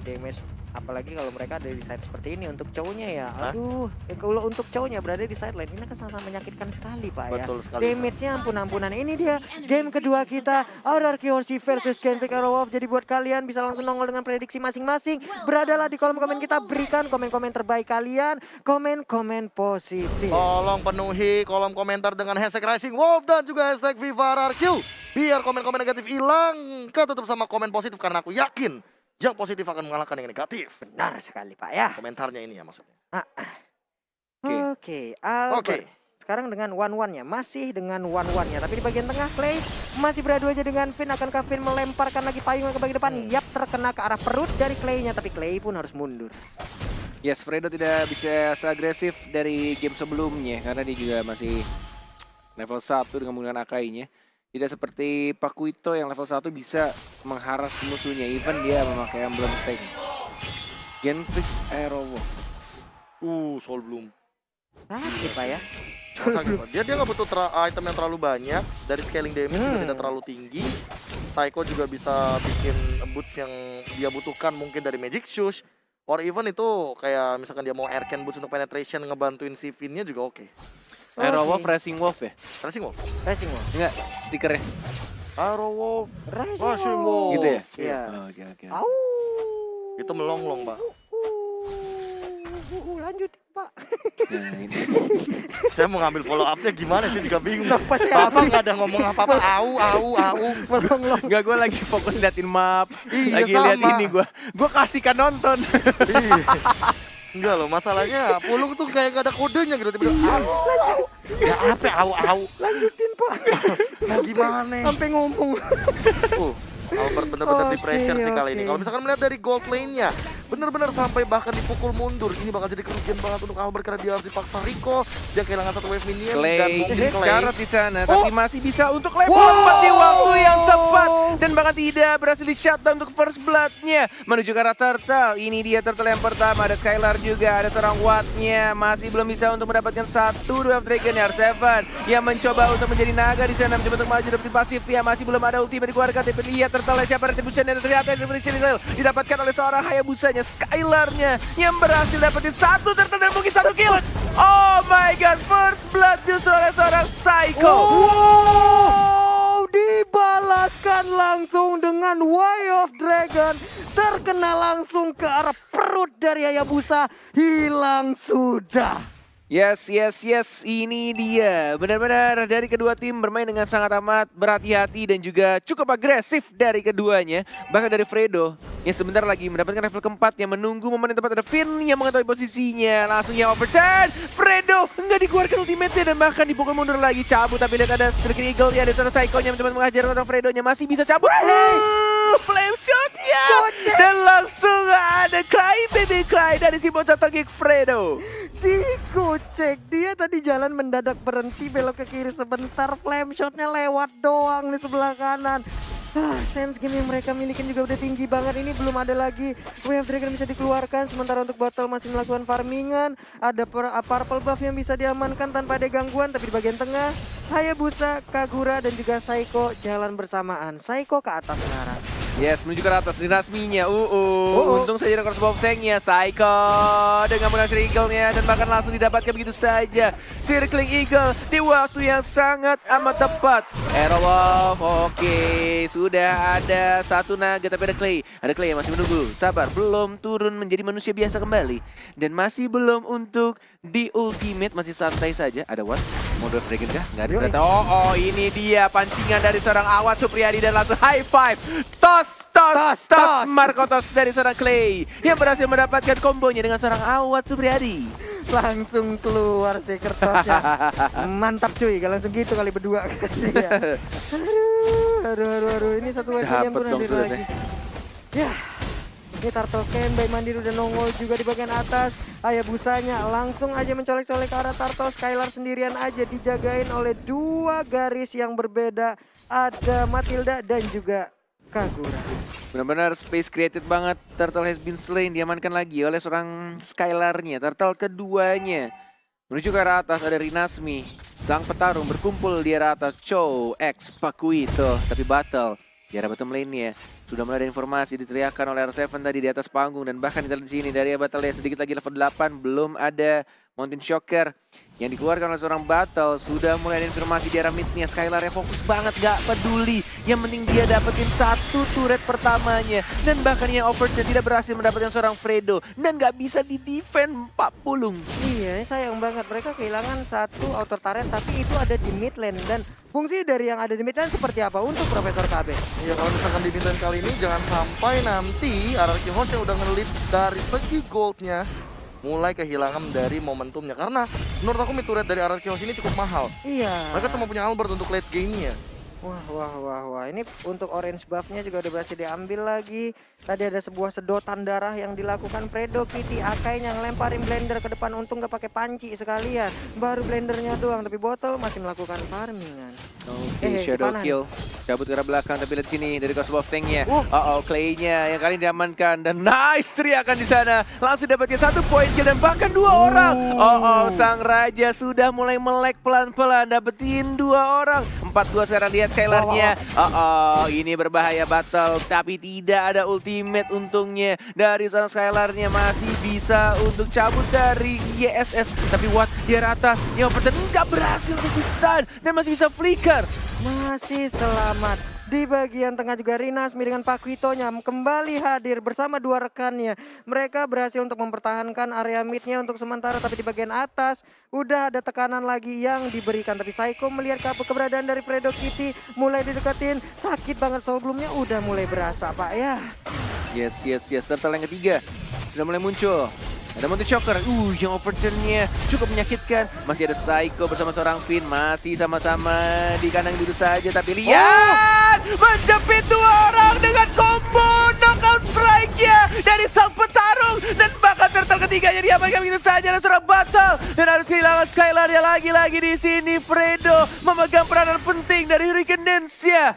damage. Apalagi kalau mereka ada di side seperti ini untuk cowoknya ya. Aduh, kalau untuk cowoknya berada di side lane ini kan sangat menyakitkan sekali Pak ya. Betul sekali. Damage-nya ampun-ampunan. Ini dia game kedua kita, Aurarki Horsi versus Genpik Arrowwolf. Jadi buat kalian bisa langsung nongol dengan prediksi masing-masing. Beradalah di kolom komen kita, berikan komen-komen terbaik kalian, komen-komen positif. Tolong penuhi kolom komentar dengan hashtag Rising Wolf dan juga hashtag Viva RRQ. Biar komen-komen negatif hilang, ketutup sama komen positif karena aku yakin yang positif akan mengalahkan yang negatif. Benar sekali Pak ya. Komentarnya ini ya maksudnya. Oke, Albert. Oke. Sekarang dengan one-one-nya, masih dengan one-one-nya. Tapi di bagian tengah Clay masih beradu aja dengan Finn. Akankah Finn melemparkan lagi payungnya ke bagian depan? Yap, terkena ke arah perut dari Clay-nya. Tapi Clay pun harus mundur. Yes, Fredo tidak bisa seagresif dari game sebelumnya karena dia juga masih level 1 dengan menggunakan Akai-nya. Tidak seperti Pakuito yang level 1 bisa mengharas musuhnya, even dia memakai emblem tank. Genpik Arrowwolf. Soul Bloom. Sakit Pak ya. Sakit, Pak. Dia nggak butuh item yang terlalu banyak, dari scaling damage juga tidak terlalu tinggi. Psycho juga bisa bikin boots yang dia butuhkan mungkin dari Magic Shoes. Or even itu kayak misalkan dia mau Aircan boots untuk penetration ngebantuin si Finn-nya juga oke. Arrowwolf Racing Wolf ya? Racing Wolf. Racing Wolf. Enggak, stikernya. Arrowwolf. Racing Wolf. Gitu ya? Iya. Oh, oke. Au. Itu melonglong, Pak. Lanjutin Pak. Nah, ini. Saya mau ngambil follow up-nya gimana sih juga bingung. Kenapa saya Bapak nggak ada ngomong apa-apa. Au. Melonglong. Enggak, gue lagi fokus liatin map. Iya, Lagi lihat sama. ini gue. Gue kasihkan nonton. Iya. Enggak loh, masalahnya Pulung tuh kayak gak ada kodenya gitu. Tiba-tiba au. Ya apa au. Lanjutin Pak. Mau gimana? Sampai ngomong. Albert bener-bener di pressure sih kali ini. Oke. Kalau misalkan melihat dari gold lane-nya, bener-bener sampai bahkan dipukul mundur. Ini bakal jadi kerugian banget untuk Albert karena dia harus dipaksa Rico. Dia kehilangan satu wave minion dan Clay mungkin Clay. sekarat di sana, tapi masih bisa untuk level 4 di waktu yang tepat dan bahkan tidak berhasil di shutdown untuk first blood-nya menuju ke arah Turtle. Ini dia Turtle yang pertama, ada Skylar juga, ada seorang Watt-nya masih belum bisa untuk mendapatkan satu Dwarf Dragon ya. Seven yang mencoba untuk menjadi naga di sana, mencoba untuk maju dari pasif ya, masih belum ada ultimate dikeluarkan. Tapi lihat Turtle siapa retribution yang ternyata retribution didapatkan oleh seorang Hayabusanya, Skylar-nya yang berhasil dapetin satu Turtle dan mungkin satu kill. Oh my god, first blood justru oleh seorang Psycho. Wow, dibalaskan langsung dengan Way of Dragon. Terkena langsung ke arah perut dari Hayabusa. Hilang sudah. Yes, ini dia. Benar-benar dari kedua tim bermain dengan sangat amat berhati-hati dan juga cukup agresif dari keduanya. Bahkan dari Fredo yang sebentar lagi mendapatkan level keempat yang menunggu momen yang tepat. Ada Finn yang mengetahui posisinya. Langsung yang overturn. Fredo nggak dikeluarkan ultimate-nya dan bahkan dipukul mundur lagi. Cabut, tapi lihat ada Striking Eagle ya. Ada seorang Psycho-nya mencoba mengajar orang Fredo-nya. Masih bisa cabut. Flame shot-nya. Dan langsung ada Cry Baby Cry dari si bocah togik Fredo. Dikucek, dia tadi jalan mendadak berhenti belok ke kiri sebentar, flame shotnya lewat doang di sebelah kanan. Sense game yang mereka milikin juga udah tinggi banget. Ini belum ada lagi Wave Dragon bisa dikeluarkan. Sementara untuk Bottle masih melakukan farmingan. Ada purple buff yang bisa diamankan tanpa ada gangguan. Tapi di bagian tengah Hayabusa, Kagura dan juga Psycho jalan bersamaan. Psycho ke atas sekarang. Yes, menuju ke atas dinasminya. Untung saja ada crossbow tanknya. Psycho dengan menggunakan eagle-nya dan bahkan langsung didapatkan begitu saja. Circling Eagle di waktu yang sangat amat tepat. Arrowwolf, oke. Sudah ada satu naga tapi ada Clay. Ada Clay yang masih menunggu. Sabar, belum turun menjadi manusia biasa kembali. Dan masih belum untuk di ultimate, masih santai saja. Ada what? Mode Dragon kah? Nggak ada ternyata. Oh, ini dia pancingan dari seorang Awat Supriyadi dan langsung high five. Tos Marco Tos dari seorang Clay yang berhasil mendapatkan kombonya dengan seorang Awat Supriyadi. Langsung keluar stiker tosnya. Mantap cuy, kalau langsung gitu kali berdua. Aduh, ini satu wave pun nanti lagi. Ya, ini Turtle Can by Mandiri udah nongol juga di bagian atas. Hayabusanya langsung aja mencolek-colek ke arah Turtle. Skylar sendirian aja dijagain oleh dua garis yang berbeda. Ada Matilda dan juga Kagura. Benar-benar space created banget. Turtle has been slain, diamankan lagi oleh seorang Skylar-nya. Turtle keduanya menuju ke arah atas, ada Rinasmi. Sang petarung berkumpul di arah atas. Chow X Pakuito, tapi battle Di arah bottom lane-nya sudah mulai ada informasi diteriakkan oleh R7 tadi di atas panggung, dan bahkan kita lihat di sini dari Battle sedikit lagi level 8 belum ada Mountain Shocker yang dikeluarkan oleh seorang Battle. Sudah mulai ada informasi di arah mid-nya. Skylar ya fokus banget, gak peduli. Yang penting dia dapetin satu turret pertamanya. Dan bahkan yang overtnya tidak berhasil mendapatkan seorang Fredo. Dan gak bisa di-defend Pak Pulung. Iya, sayang banget mereka kehilangan satu outer turret, tapi itu ada di mid lane. Dan fungsi dari yang ada di mid lane seperti apa untuk Profesor KB? Ya kalau misalkan di desain kali ini jangan sampai nanti RRQ Host yang udah nge-lead dari segi goldnya mulai kehilangan dari momentumnya, karena menurut aku mid turret dari RRQ Host ini cukup mahal. Iya. Mereka cuma punya Albert untuk late game-nya. Wah. Ini untuk orange buff-nya juga udah berhasil diambil lagi. Tadi ada sebuah sedotan darah yang dilakukan Fredo. Kitty Akai yang lemparin blender ke depan. Untung gak pakai panci sekalian. Baru blendernya doang. Tapi Bottle masih melakukan farmingan. Oke, shadow gimana kill. Cabut ke arah belakang, tapi lihat sini dari Cosmo of Tank-nya. Clay-nya yang kali ini diamankan. Dan nice teriakan di sana. Langsung dapatkan 1 poin kill dan bahkan 2 orang. Sang Raja sudah mulai melek pelan-pelan. Dapetin 2 orang. 4-2 sekarang dia Skylar-nya. Ini berbahaya Battle, tapi tidak ada ultimate untungnya. Dari sana Skylar-nya masih bisa untuk cabut dari YSS. Tapi Watt di arah atas, yang nggak berhasil untuk di-stun dan masih bisa flicker. Masih selamat. Di bagian tengah juga Rinasmi dengan Pak Quito-nya kembali hadir bersama 2 rekannya. Mereka berhasil untuk mempertahankan area mid-nya untuk sementara, tapi di bagian atas udah ada tekanan lagi yang diberikan. Tapi Psycho melihat keberadaan dari Fredo. Kitty mulai dideketin. Sakit banget sebelumnya udah mulai berasa Pak ya. Yes. Turtle yang ketiga sudah mulai muncul. Ada Mountain Shocker, yang overturn-nya cukup menyakitkan. Masih ada Psycho bersama seorang Finn, masih sama-sama di kandang dulu saja. Tapi lihat, menjepit 2 orang dengan combo knockout strike-nya dari sang petarung. Dan bahkan turtle ketiganya diamankan begitu saja oleh seorang Battle. Dan harus kehilangan Skylar-nya lagi-lagi di sini. Fredo memegang peranan penting dari Hurricane Dance-nya.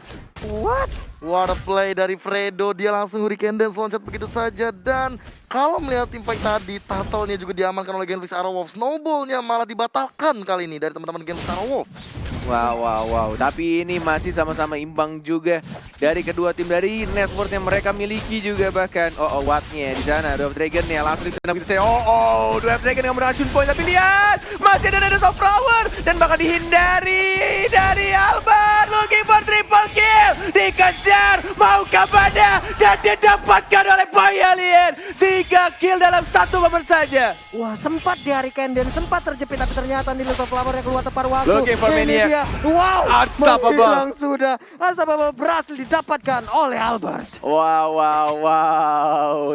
What a play dari Fredo, dia langsung Hurricane Dance loncat begitu saja. Dan kalau melihat impact tadi, turtle-nya juga diamankan oleh Genflix Arrowwolf. Snowball-nya malah dibatalkan kali ini dari teman-teman Genflix Arrowwolf. Wow. Tapi ini masih sama-sama imbang juga dari kedua tim, dari network yang mereka miliki juga bahkan. Watt-nya di sana, Dwarf Dragon-nya langsung ditendang begitu saja. Dwarf Dragon yang berhasil point, tapi lihat masih ada Nado of Flower dan bahkan dihindari dari Albert. Looking for triple kill, dikejar, maukah pada, dan didapatkan oleh Boy Alien. 3 kill dalam 1 momen saja. Wah, sempat di Hurricane dan sempat terjepit, tapi ternyata di Lord of Flower yang keluar tepat waktu. Looking for Maniac. Wow, Unstoppable. menghilang sudah. Unstoppable berhasil didapatkan oleh Albert. Wow.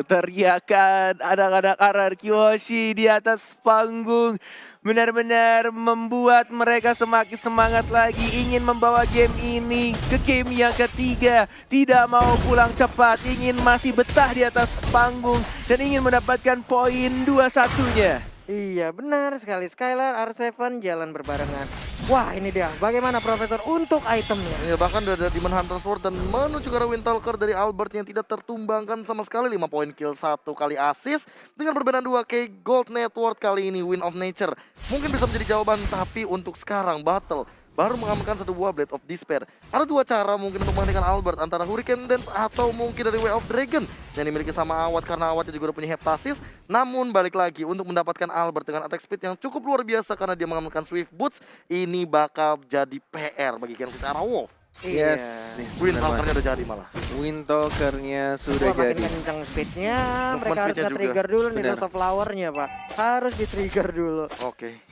Teriakan anak-anak RRQ Hoshi di atas panggung benar-benar membuat mereka semakin semangat lagi, ingin membawa game ini ke game yang ketiga. Tidak mau pulang cepat, ingin masih betah di atas panggung dan ingin mendapatkan poin 2-1-nya. Iya, benar sekali. Skylar, R7 jalan berbarengan. Wah, ini dia. Bagaimana Profesor untuk itemnya? Ya, bahkan udah ada Demon Hunter Sword dan menuju ke arah Windtalker dari Albert yang tidak tertumbangkan sama sekali. 5 poin kill, 1 kali assist. Dengan perbedaan 2K Gold Network kali ini, Wind of Nature mungkin bisa menjadi jawaban, tapi untuk sekarang Battle baru mengamankan 1 buah Blade of Despair. Ada 2 cara mungkin untuk menghentikan Albert, antara Hurricane Dance atau mungkin dari Way of Dragon yang dimiliki sama Awat, karena Awatnya juga udah punya Heptasis. Namun balik lagi untuk mendapatkan Albert dengan attack speed yang cukup luar biasa karena dia mengamankan Swift Boots, ini bakal jadi PR bagi Genflix Arrowwolf. Yes. Windtalker-nya udah jadi malah. Windtalker-nya sudah Makin jadi. kencang speednya. Movement Mereka harus speednya nge-trigger dulu nih Benar. Lord of Flower-nya, Pak. Harus di-trigger dulu. Oke.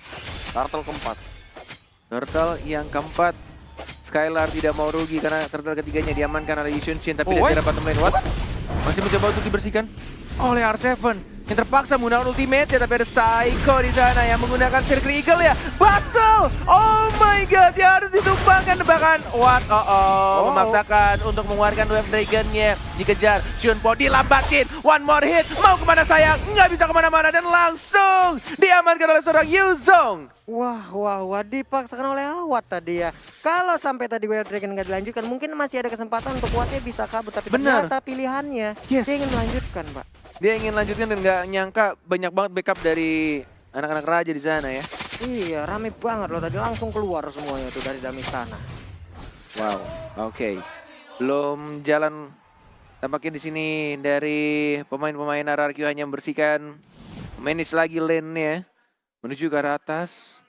Turtle keempat. Turtle yang keempat. Skylar tidak mau rugi karena turtle ketiganya diamankan oleh Yushun Shin, tapi Oh, dia dapat temen Watt. Masih mencoba untuk dibersihkan oleh R7 yang terpaksa menggunakan ultimate ya, tapi ada Psycho di sana yang menggunakan Circle Eagle ya. Battle! Oh my god, dia harus ditumbangkan bahkan Watt memaksakan untuk mengeluarkan Wave Dragon-nya. Dikejar, Shunpo dilambatin. One more hit, mau kemana sayang? Nggak bisa kemana-mana dan langsung diamankan oleh seorang Yuzong. Wah, dipaksakan oleh Awat tadi ya. Kalau sampai tadi Way of Dragon nggak dilanjutkan, mungkin masih ada kesempatan untuk Wattnya bisa kabur. Tapi Benar. ternyata pilihannya, Yes. dia ingin melanjutkan, Pak. Dia ingin lanjutkan dan nggak nyangka banyak banget backup dari anak-anak raja di sana ya. Iya, rame banget loh tadi, langsung keluar semuanya tuh dari dalam istana. Wow, oke. Belum jalan tampaknya di sini dari pemain-pemain RRQ hanya membersihkan manage lagi lane-nya menuju ke arah atas.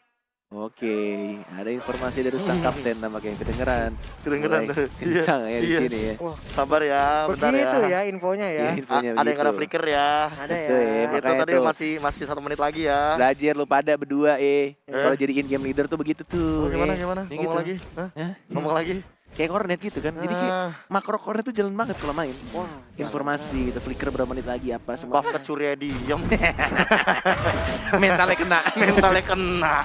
Oke, ada informasi dari sang kapten tampaknya kedengeran. Kedengeran Mulai tuh. kencang ya di Iya. sini ya. Wah, Sabar ya, bentar begitu ya. ya infonya ya. Iya, infonya Ada yang begitu. ada flicker ya. Ada ya. Betul ya, Itu makanya tadi tuh. masih 1 menit lagi ya. Belajar lu pada berdua Kalau jadi in game leader tuh begitu tuh. Oh, gimana eh. gimana? Ya Ngomong gitu. lagi? Hah? Hah? Ngomong lagi? Kayak kornet gitu kan. Jadi kayak Ah, makro kornet tuh jalan banget kalau main. Wah, Informasi gitu, flicker berapa menit lagi apa semua. buff kecurinya diem. Mentalnya kena. Mentalnya kena.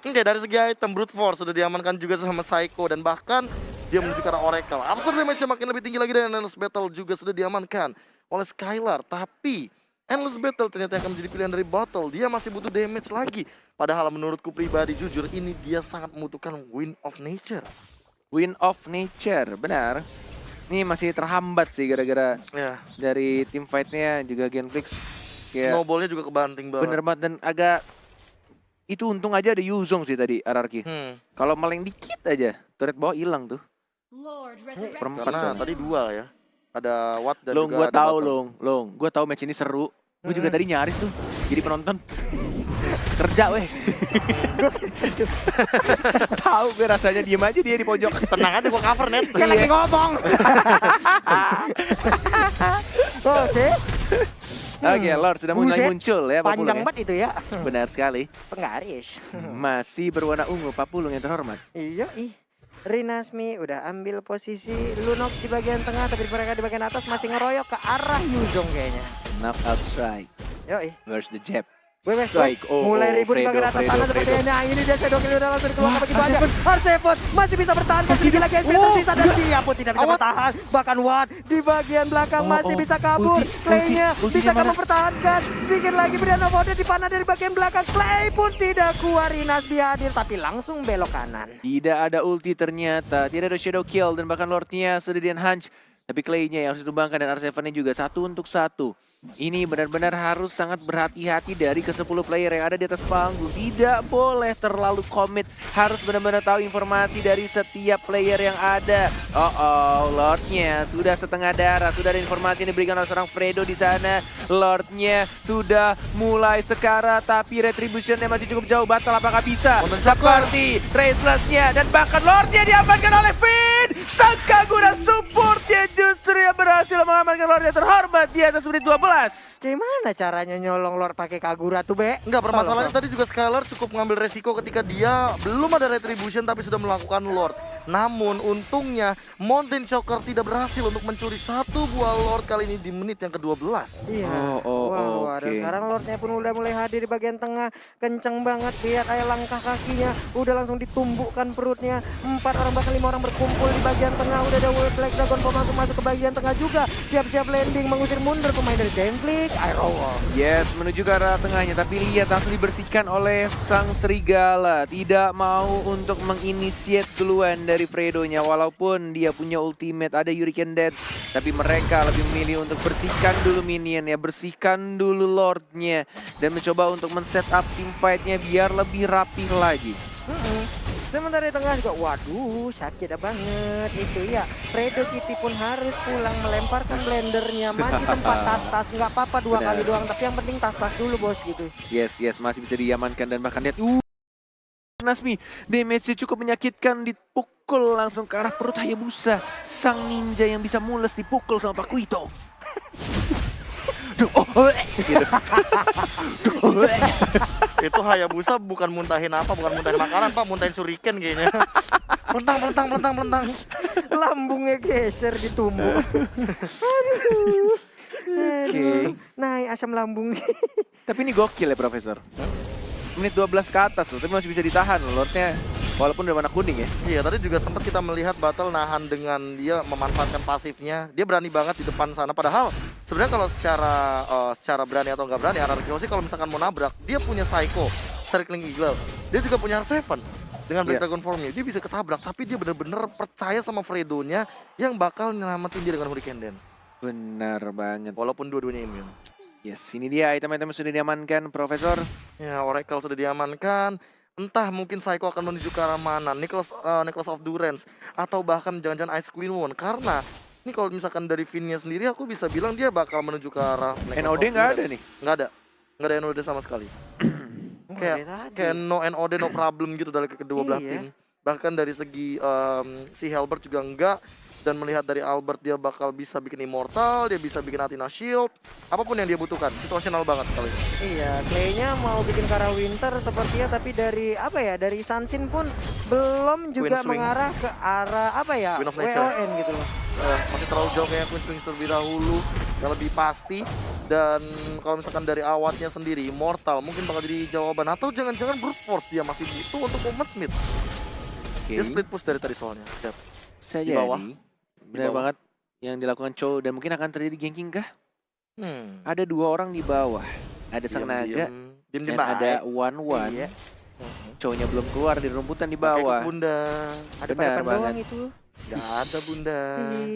Oke, dari segi item Brute Force sudah diamankan juga sama Psycho dan bahkan dia menuju ke arah Oracle. Absurd damage-nya makin lebih tinggi lagi dan Endless Battle juga sudah diamankan oleh Skylar. Tapi Endless Battle ternyata akan menjadi pilihan dari Battle. Dia masih butuh damage lagi. Padahal menurutku pribadi jujur ini dia sangat membutuhkan Wind of Nature. Wind of Nature, benar. Ini masih terhambat sih gara-gara Ya, dari tim fight-nya juga Genflix. Kayak snowball-nya juga kebanting banget. bener banget dan agak itu untung aja ada Yuzong sih tadi RRQ. Kalau meleng dikit aja, turret bawah hilang tuh. Perempat Karena soalnya. tadi 2 ya. Ada Watt dan Long, juga gue ada tahu Battle. Long. Gue tahu match ini seru. Gue juga tadi nyaris tuh jadi penonton. Kerja weh. Tahu gue rasanya diem aja dia di pojok. Tenang aja gua cover net. Kan lagi ngomong. Oke, Oke, Lord sudah mulai Buset, muncul ya Papulung panjang ya. banget itu ya. Benar sekali. Penggaris. Masih berwarna ungu Papulung yang terhormat. Iya, Rinasmi udah ambil posisi Lunox di bagian tengah, tapi mereka di bagian atas masih ngeroyok ke arah Yuzong kayaknya. Knock out strike. Yoi. Where's the jab? Wes, Strike. Oh, mulai ribut di Fredo, bagian atas Fredo, sana Fredo. sepertinya. Nah, ini dia Shadowkill udah langsung keluar Wah, begitu aja. Arseven masih bisa bertahan, masih lagi SP tersisa dan dia pun tidak bisa bertahan. Bahkan Watt di bagian belakang masih bisa kabur. Clay-nya bisa ultinya mana? mempertahankan. Sedikit lagi Brian Nova dipanah dari bagian belakang. Clay pun tidak keluar. Rinasmi hadir tapi langsung belok kanan. Tidak ada ulti ternyata, tidak ada shadow kill dan bahkan Lordnya sudah di-enhance. Tapi Clay-nya yang harus ditumbangkan dan R7-nya juga 1-1. Ini benar-benar harus sangat berhati-hati dari ke-10 player yang ada di atas panggung. Tidak boleh terlalu komit, harus benar-benar tahu informasi dari setiap player yang ada. Lordnya sudah setengah darah, sudah ada informasi yang diberikan oleh seorang Fredo di sana. Lordnya sudah mulai sekarat, tapi retributionnya masih cukup jauh. Batal apakah bisa? Seperti Traceless-nya dan bahkan Lordnya diamankan oleh Finn. Sang Kagura supportnya justru yang berhasil mengamankan Lordnya terhormat di atas menit 12. Gimana caranya nyolong Lord pakai Kagura tuh, Be? Enggak, permasalahannya tadi juga Skylar cukup mengambil resiko ketika dia belum ada retribution tapi sudah melakukan Lord. Namun untungnya Mountain Shocker tidak berhasil untuk mencuri 1 buah Lord kali ini di menit yang ke-12. Iya. Oh, Dan oke. sekarang Lordnya pun udah mulai hadir di bagian tengah. Kenceng banget dia, kayak langkah kakinya. Udah langsung ditumbukkan perutnya. 4 orang bahkan 5 orang berkumpul di bagian tengah. Udah ada World Black Dragon masuk ke bagian tengah juga. Siap-siap landing, mengusir mundur pemain dari Genflix. Aero. Yes, menuju ke arah tengahnya, tapi lihat langsung dibersihkan oleh sang serigala. Tidak mau untuk menginisiate duluan dari Fredo-nya, walaupun dia punya ultimate, ada Hurricane Dance, tapi mereka lebih memilih untuk bersihkan dulu minion ya, bersihkan dulu Lord-nya, dan mencoba untuk men-set up team fight-nya biar lebih rapih lagi. Sementara di tengah juga, waduh sakit banget itu ya. Fredo Kitty pun harus pulang melemparkan blendernya. Masih sempat tas-tas, nggak apa-apa 2 Benar. kali doang. Tapi yang penting tas-tas dulu bos gitu. Yes, masih bisa diamankan dan bahkan lihat Nasmi, damage-nya cukup menyakitkan, dipukul langsung ke arah perut Hayabusa. Sang ninja yang bisa mules dipukul sama Pakuito. Duh, gitu. Itu Hayabusa bukan muntahin apa, bukan muntahin makanan Pak, muntahin shuriken kayaknya. Melentang. Lambungnya geser ditumbuk. Aduh. Naik asam lambung. Tapi ini gokil ya Profesor. Menit 12 ke atas loh, tapi masih bisa ditahan loh Lordnya. Walaupun udah warna kuning ya. Iya, tadi juga sempat kita melihat Battle nahan dengan dia memanfaatkan pasifnya. Dia berani banget di depan sana. Padahal sebenarnya kalau secara berani atau nggak berani, RRQ sih kalau misalkan mau nabrak, dia punya Psycho, Circling Eagle. Dia juga punya R7 dengan Black Dragon Formnya. Dia bisa ketabrak, tapi dia bener-bener percaya sama Fredo-nya yang bakal nyelamatin dia dengan Hurricane Dance. Benar banget. Walaupun dua-duanya immune. Yes, ini dia item-item sudah diamankan Profesor. Ya, Oracle sudah diamankan. Entah mungkin Psycho akan menuju ke arah mana, Nicholas of Durance, atau bahkan jangan-jangan Ice Queen One. Karena ini kalau misalkan dari Vinnya sendiri, aku bisa bilang dia bakal menuju ke arah Nicholas NOD of nggak ada Durance. nih? Nggak ada NOD sama sekali. Kayak no NOD no problem gitu dari kedua belah Iya. tim. Bahkan dari segi si Halbert juga enggak. Dan melihat dari Albert, dia bakal bisa bikin Immortal, dia bisa bikin Athena Shield, apapun yang dia butuhkan, situasional banget kali ini. Iya, Clay-nya mau bikin ke arah Winter sepertinya, tapi dari apa ya, dari Sunsin pun belum juga Queen Swing. mengarah ke arah apa ya, Queen of Nature. WON gitu loh. Masih terlalu jauh kayak Queen Swing terlebih dahulu, yang lebih pasti. Dan kalau misalkan dari awatnya sendiri, Immortal mungkin bakal jadi jawaban. Atau jangan-jangan Brute Force dia masih butuh untuk Moment Smith. Dia split push dari tadi soalnya. Lihat. Bisa Di bawah. jadi. Benar bawah. banget yang dilakukan Chow dan mungkin akan terjadi ganking kah? Hmm. Ada 2 orang di bawah. Ada Sang Naga Diem dan ada baik. One. Iya. Chow-nya belum keluar di rumputan di Pakai bawah. ikut Bunda. Ada Benar pada banget. doang itu. Gak ada Bunda.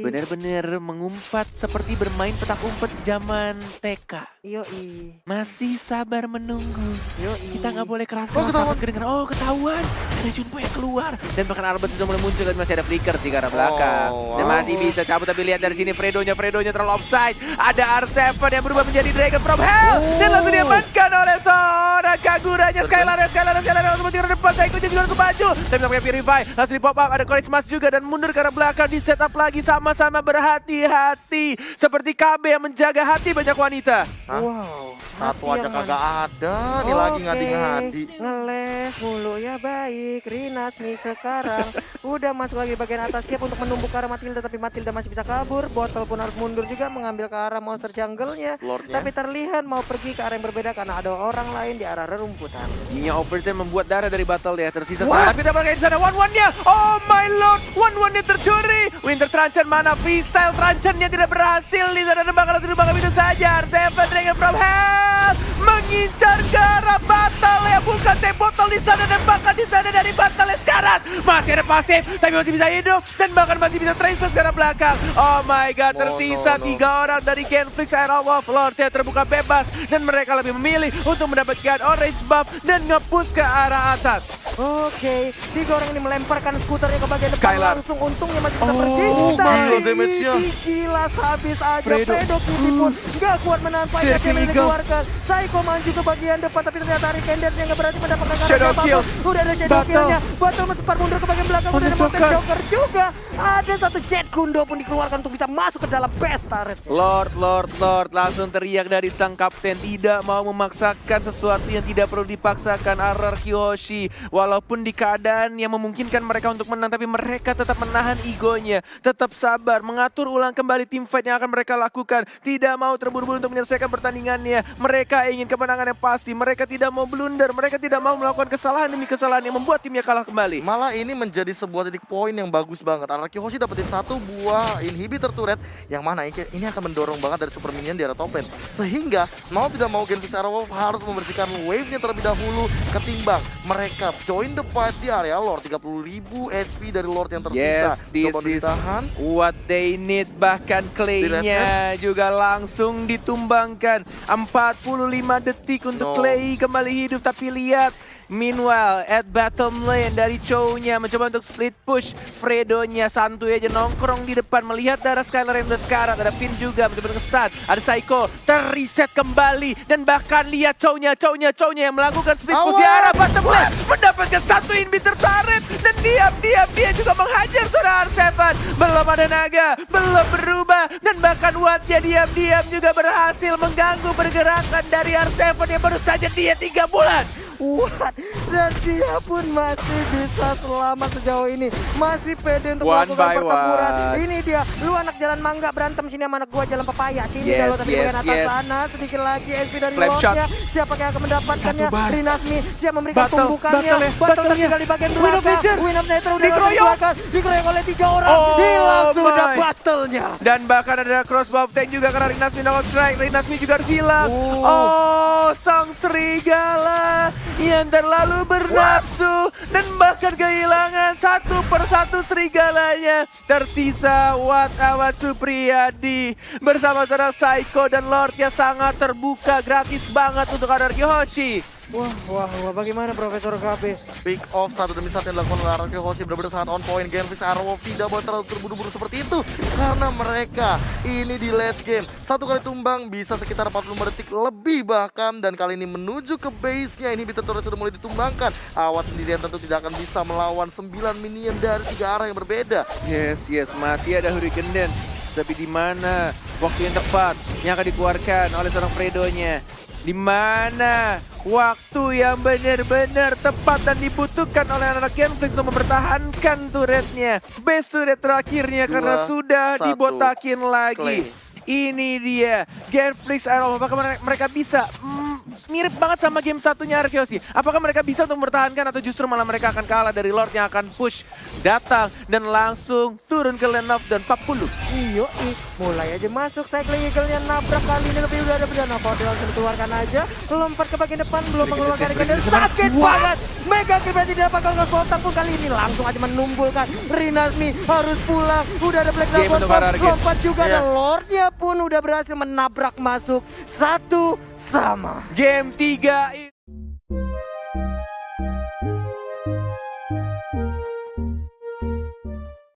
Benar-benar mengumpat seperti bermain petak umpet zaman TK. Yoi. Masih sabar menunggu. Yoi. Kita nggak boleh keras Oh, keras ketahuan. takut kedengeran. Oh, ketahuan. Ada Junpo yang keluar dan bahkan Albert sudah mulai muncul dan masih ada flicker di arah belakang. Oh, Dan wow. masih bisa cabut, tapi lihat dari sini Fredonya terlalu offside. Ada R7 yang berubah menjadi Dragon from Hell dan langsung diamankan oleh seorang Kaguranya. Skylar langsung ke depan. Saiko juga langsung maju. Tapi sampai Purify langsung di pop up. Ada Courage Smash juga dan mundur ke arah belakang, di setup lagi, sama-sama berhati-hati seperti KB yang menjaga hati banyak wanita. Hah? Wow. Satu hati aja yang kagak ada. Nih Oke, lagi ngadi-ngadi. Ngeles mulu ya baik. Rinasmi sekarang udah masuk lagi bagian atas, siap untuk menumbuk ke arah Matilda, tapi Matilda masih bisa kabur. Botol pun harus mundur juga mengambil ke arah monster jungle-nya. Lordnya. Tapi terlihat mau pergi ke arah yang berbeda karena ada orang lain di arah rerumputan. Ininya Overton membuat darah dari battle ya, tersisa Wah. tapi kita pakai di sana one-one-nya. Oh my lord, one-one-nya tercuri. Winter Truncheon mana freestyle Truncheon-nya tidak berhasil di sana, dan bakal itu saja. R7 Dragon from Hell mengincar ke arah battle ya, bukan teh botol di sana, dan bahkan di sana dari battle sekarang masih ada pasif tapi masih bisa hidup dan bahkan masih bisa trace ke arah belakang. Oh my god, tersisa 3 orang dari Genflix Aero Wolf. Lord yang terbuka bebas dan mereka lebih memilih untuk mendapatkan orange buff dan nge-push ke arah atas. Oke, 3 orang ini melemparkan skuternya ke bagian depan Skylar. langsung. Untungnya masih bisa pergi. gila Tapi damage-nya. dikilas habis aja. Fredo. Fredo Cutie pun gak kuat menahan fight yang Circle Eagle. dikeluarkan. Psycho maju ke bagian depan, tapi ternyata Ari Kenders yang gak berani mendapatkan Shadow karena kill. apapun. Udah ada Shadow Battle. Kill-nya. Battle sempat mundur ke bagian belakang. Oh, Udah ada Joker. Mountain Joker juga. Ada satu Jet Kundo pun dikeluarkan untuk bisa masuk ke dalam best turret. Lord, langsung teriak dari sang kapten, tidak mau memaksakan sesuatu yang tidak perlu dipaksakan. RRQ Hoshi, walaupun di keadaan yang memungkinkan mereka untuk menang, tapi mereka tetap menahan egonya, tetap sabar, mengatur ulang kembali tim fight yang akan mereka lakukan, tidak mau terburu-buru untuk menyelesaikan pertandingannya. Mereka ingin kemenangan yang pasti, mereka tidak mau blunder, mereka tidak mau melakukan kesalahan demi kesalahan yang membuat timnya kalah kembali. Malah ini menjadi sebuah titik poin yang bagus banget. Araki Hoshi dapetin 1 buah inhibitor turret yang mana ini akan mendorong banget dari super minion di arah top lane. Sehingga mau tidak mau Genflix Aerowolf harus membersihkan wave-nya terlebih dahulu ketimbang mereka join the fight di area Lord. 30.000 HP dari Lord yang tersisa. Yes, this Coba is ditahan. what they need. Bahkan Clay-nya juga langsung ditumbangkan. 45 detik untuk No. Clay kembali hidup, tapi lihat. Meanwhile, at bottom lane dari Chow-nya mencoba untuk split push. Fredo-nya santuy aja nongkrong di depan, melihat darah Skylar yang udah sekarat. Ada Finn juga mencoba untuk nge-stun. Ada Psycho terreset kembali, dan bahkan lihat Chow-nya yang melakukan split push di arah bottom lane, mendapatkan 1 inhibitor turret, dan diam-diam dia juga menghajar seorang R7. Belum ada naga, belum berubah, dan bahkan Watt-nya diam-diam juga berhasil mengganggu pergerakan dari R7 yang baru saja dia 3 bulan. What? Dan dia pun masih bisa selamat sejauh ini. Masih pede untuk One melakukan by pertempuran. one. Ini dia, lu anak jalan mangga berantem sini sama anak gua jalan pepaya. Sini Yes, kalau tadi yes, bagian atas yes. sana. Sedikit lagi SP dari Flame Lordnya. Siapa yang akan mendapatkannya? Satu bar. Rinasmi siap memberikan Battle, tumbukannya. battle ya, Battle battle-nya. tertinggal di bagian Win of belakang. Nature. Win of Nature udah Dikeroyok. dikeroyok oleh 3 orang. Oh Langsung ada my. battle-nya. Dan bahkan ada crossbow tank juga karena Rinasmi knock strike. Rinasmi juga harus hilang. Oh, sang serigala yang terlalu bernafsu dan bahkan kehilangan 1 persatu serigalanya. Tersisa Watt Awat Supriyadi bersama saudara Psycho dan Lord yang sangat terbuka, gratis banget untuk RRQ Hoshi. Wah, bagaimana Profesor KB? Pick off satu demi satu yang dilakukan oleh Arake Hoshi benar-benar sangat on point. Genfis Arrow tidak boleh terlalu terburu-buru seperti itu karena mereka ini di late game. Satu kali tumbang bisa sekitar 45 detik lebih bahkan, dan kali ini menuju ke base-nya. Ini Inhibitor Turret sudah mulai ditumbangkan. Awat sendirian tentu tidak akan bisa melawan 9 minion dari 3 arah yang berbeda. Yes, masih ada Hurricane Dance. Tapi di mana waktu yang tepat yang akan dikeluarkan oleh seorang Fredo-nya? Di mana waktu yang benar-benar tepat dan dibutuhkan oleh anak Genflix untuk mempertahankan turretnya. Base turret terakhirnya karena sudah 2-1 dibotakin lagi. Clay. Ini dia Genflix Arrow. Apakah mereka bisa mirip banget sama game satunya Arkeosi? Apakah mereka bisa untuk mempertahankan atau justru malah mereka akan kalah dari Lord yang akan push datang dan langsung turun ke lane up dan 40? Iyo, mulai aja masuk Cycling Eagle-nya nabrak kali ini, tapi udah ada Bedana Powder langsung dikeluarkan aja. Lompat ke bagian depan, belum mengeluarkan Regener. Sakit banget! Mega Kill berarti tidak bakal nge-spontan pun kali ini. Langsung aja menumbulkan. Rinasmi harus pulang. Udah ada Black Dragon, lompat juga. Dan Lordnya pun udah berhasil menabrak masuk 1-1. Game 3